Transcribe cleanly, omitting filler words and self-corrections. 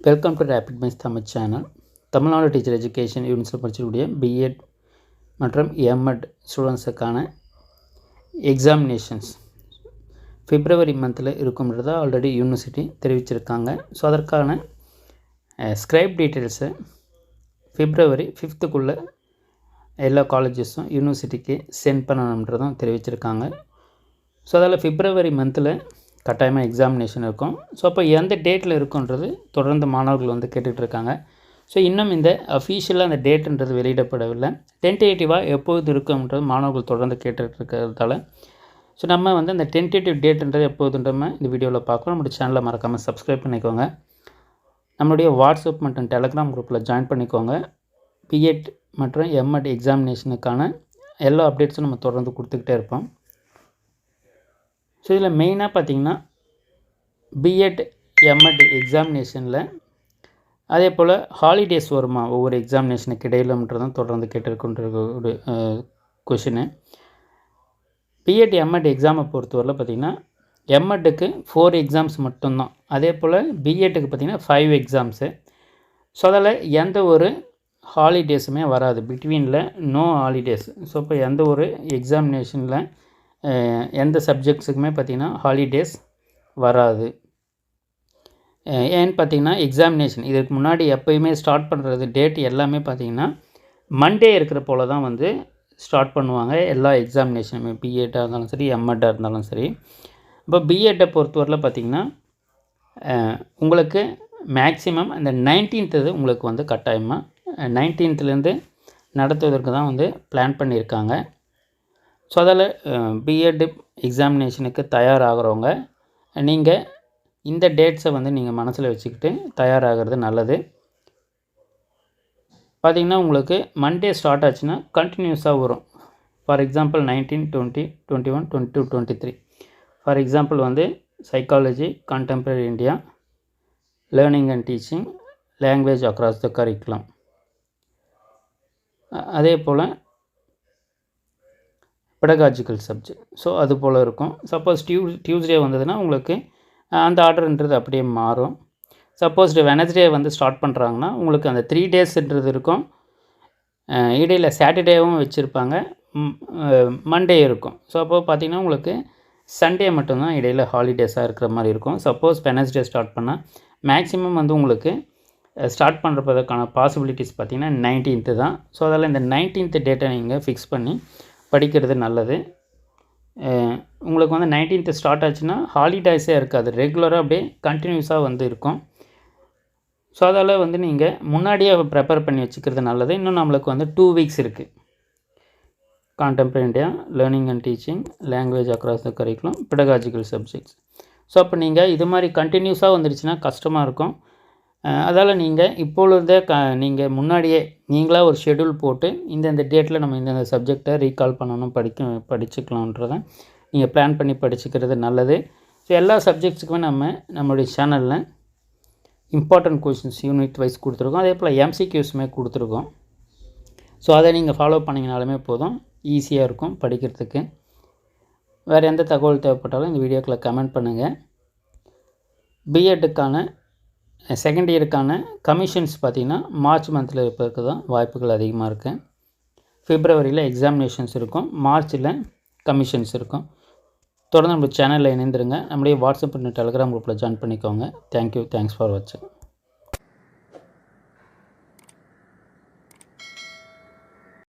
Welcome to rapid minds Tamil channel. Tamil Nadu teacher education university படிச்சக்கூடிய BEd மற்றும் MEd ஸ்டூடெண்ட்ஸுக்கான examinations February மந்தில் இருக்கும்ன்றதை ஆல்ரெடி யூனிவர்சிட்டி தெரிவிச்சிருக்காங்க. ஸோ அதற்கான ஸ்கிரைப் டீட்டெயில்ஸை பிப்ரவரி 5th எல்லா காலேஜஸும் யூனிவர்சிட்டிக்கு சென்ட் பண்ணணுன்றதும் தெரிவிச்சிருக்காங்க. ஸோ அதில் பிப்ரவரி மந்தில் கட்டாயமாக எக்ஸாமினேஷன் இருக்கும். ஸோ அப்போ எந்த டேட்டில் இருக்குன்றது தொடர்ந்து மாணவர்கள் கேட்டுகிட்டு இருக்காங்க. ஸோ இன்னும் இந்த அஃபீஷியலாக அந்த டேட்டுன்றது வெளியிடப்படவில்லை. டென்டேட்டிவாக எப்போது இருக்கும்ன்றது மாணவர்கள் தொடர்ந்து கேட்டுகிட்டு இருக்கிறதால ஸோ நம்ம அந்த டென்டேட்டிவ் டேட்டுன்றது எப்போதுன்றமே இந்த வீடியோவில் பார்க்கலாம். நம்மளுடைய சேனலை மறக்காமல் சப்ஸ்கிரைப் பண்ணிக்கோங்க. நம்மளுடைய வாட்ஸ்அப் மற்றும் டெலகிராம் குரூப்பில் ஜாயின் பண்ணிக்கோங்க. பிஎட் மற்றும் எம்எட் எக்ஸாமினேஷனுக்கான எல்லா அப்டேட்ஸும் நம்ம தொடர்ந்து கொடுத்துக்கிட்டே இருப்போம். ஸோ இதில் மெயினாக பார்த்திங்கன்னா பிஎட் எம்எட் எக்ஸாமினேஷனில் அதே போல் ஹாலிடேஸ் வருமா ஒவ்வொரு எக்ஸாமினேஷனுக்கு இடையிலன்றதும் தொடர்ந்து கேட்டிருக்கின்ற ஒரு கொஷினு. பிஎட் எம்எட் எக்ஸாமை பொறுத்தவரையில் பார்த்திங்கன்னா எம்எட்டுக்கு 4 எக்ஸாம்ஸ் மட்டும்தான். அதே போல் பிஎட்டுக்கு பார்த்திங்கன்னா 5 எக்ஸாம்ஸு. ஸோ அதில் எந்த ஒரு ஹாலிடேஸுமே வராது, பிட்வீனில் நோ ஹாலிடேஸ். ஸோ இப்போ எந்த ஒரு எக்ஸாமினேஷனில் எந்த சப்ஜெக்ட்ஸுக்குமே பார்த்திங்கன்னா ஹாலிடேஸ் வராது. ஏன்னு பார்த்திங்கன்னா எக்ஸாமினேஷன் இதுக்கு முன்னாடி எப்போயுமே ஸ்டார்ட் பண்ணுறது டேட் எல்லாமே பார்த்திங்கன்னா மண்டே இருக்கிற போல் தான் ஸ்டார்ட் பண்ணுவாங்க எல்லா எக்ஸாமினேஷனுமே, பிஎட்டாக இருந்தாலும் சரி எம்எட்டாக இருந்தாலும் சரி. இப்போ பிஎட்டை பொறுத்தவரையில் பார்த்திங்கன்னா உங்களுக்கு மேக்ஸிமம் அந்த 19th உங்களுக்கு கட்டாயமாக 19th நடத்துவதற்கு தான் பிளான் பண்ணியிருக்காங்க. ஸோ அதில் பிஎட் எக்ஸாமினேஷனுக்கு தயாராகிறவங்க நீங்கள் இந்த டேட்ஸை நீங்கள் மனசில் வச்சுக்கிட்டு தயாராகிறது நல்லது. பார்த்திங்கன்னா உங்களுக்கு மண்டே ஸ்டார்ட் ஆச்சுன்னா கண்டினியூஸாக வரும். For example 19, 20, 21, 22, 23. For example psychology, contemporary India, learning and teaching, language across the curriculum. அதே போல் பெடகாஜிக்கல் சப்ஜெக்ட். ஸோ அது போல் இருக்கும். சப்போஸ் டியூஸ்டே வந்ததுன்னா உங்களுக்கு அந்த ஆர்டர்ன்றது அப்படியே மாறும். சப்போஸ் வெனஸ்டே ஸ்டார்ட் பண்ணுறாங்கன்னா உங்களுக்கு அந்த 3 டேஸ்ன்றது இருக்கும். இடையில் சாட்டர்டேவும் வச்சுருப்பாங்க, மண்டே இருக்கும். ஸோ அப்போது பார்த்திங்கன்னா உங்களுக்கு சண்டே மட்டும்தான் இடையில் ஹாலிடேஸாக இருக்கிற மாதிரி இருக்கும். சப்போஸ் வெனஸ்டே ஸ்டார்ட் பண்ணால் மேக்ஸிமம் உங்களுக்கு ஸ்டார்ட் பண்ணுறதுக்கான பாசிபிலிட்டிஸ் பார்த்திங்கன்னா 19th தான். ஸோ அதில் இந்த 19th டேட்டை நீங்கள் ஃபிக்ஸ் பண்ணி படிக்கிறது நல்லது. உங்களுக்கு 19th ஸ்டார்ட் ஆச்சுன்னா ஹாலிடேஸே இருக்காது, ரெகுலராக அப்படியே கண்டினியூஸாக இருக்கும். ஸோ அதால் நீங்கள் முன்னாடியே ப்ரிப்பேர் பண்ணி வச்சுக்கிறது நல்லது. இன்னும் நம்மளுக்கு 2 வீக்ஸ் இருக்குது. Contemporary India, learning and teaching, language across the curriculum, pedagogical subjects. So அப்போ நீங்கள் இது மாதிரி கண்டினியூஸாக வந்துடுச்சுன்னா கஷ்டமாக இருக்கும். அதால் நீங்கள் இப்பொழுதே நீங்கள் முன்னாடியே நீங்களாக ஒரு ஷெடியூல் போட்டு இந்தந்த டேட்டில் நம்ம இந்தந்த சப்ஜெக்டை ரீகால் பண்ணணும், படிச்சுக்கலான்றதை நீங்கள் பிளான் பண்ணி படிச்சுக்கிறது நல்லது. ஸோ எல்லா சப்ஜெக்ட்ஸுக்குமே நம்மளுடைய சேனலில் இம்பார்ட்டன்ட் கொஷின்ஸ் யூனிட் வைஸ் கொடுத்துருக்கோம். அதே போல் எம்சிக்யூஸுமே கொடுத்துருக்கோம். ஸோ அதை நீங்கள் ஃபாலோ பண்ணிங்கனாலுமே போதும், ஈஸியாக இருக்கும் படிக்கிறதுக்கு. வேறு எந்த தகவல் தேவைப்பட்டாலும் இந்த வீடியோக்களை கமெண்ட் பண்ணுங்கள். பிஎட்டுக்கான செகண்ட் இயருக்கான கமிஷன்ஸ் பார்த்திங்கன்னா மார்ச் மந்தில் இருப்பதற்கு தான் வாய்ப்புகள் அதிகமாக இருக்குது. பிப்ரவரியில் எக்ஸாமினேஷன்ஸ் இருக்கும், மார்ச்சில் கமிஷன்ஸ் இருக்கும். தொடர்ந்து நம்ம சேனலில் இணைந்துருங்க. நம்முடைய வாட்ஸ்அப் மற்றும் டெலகிராம் குரூப்பில் ஜாயின் பண்ணிக்கோங்க. தேங்க்யூ, தேங்க்ஸ் ஃபார் வாட்சிங்.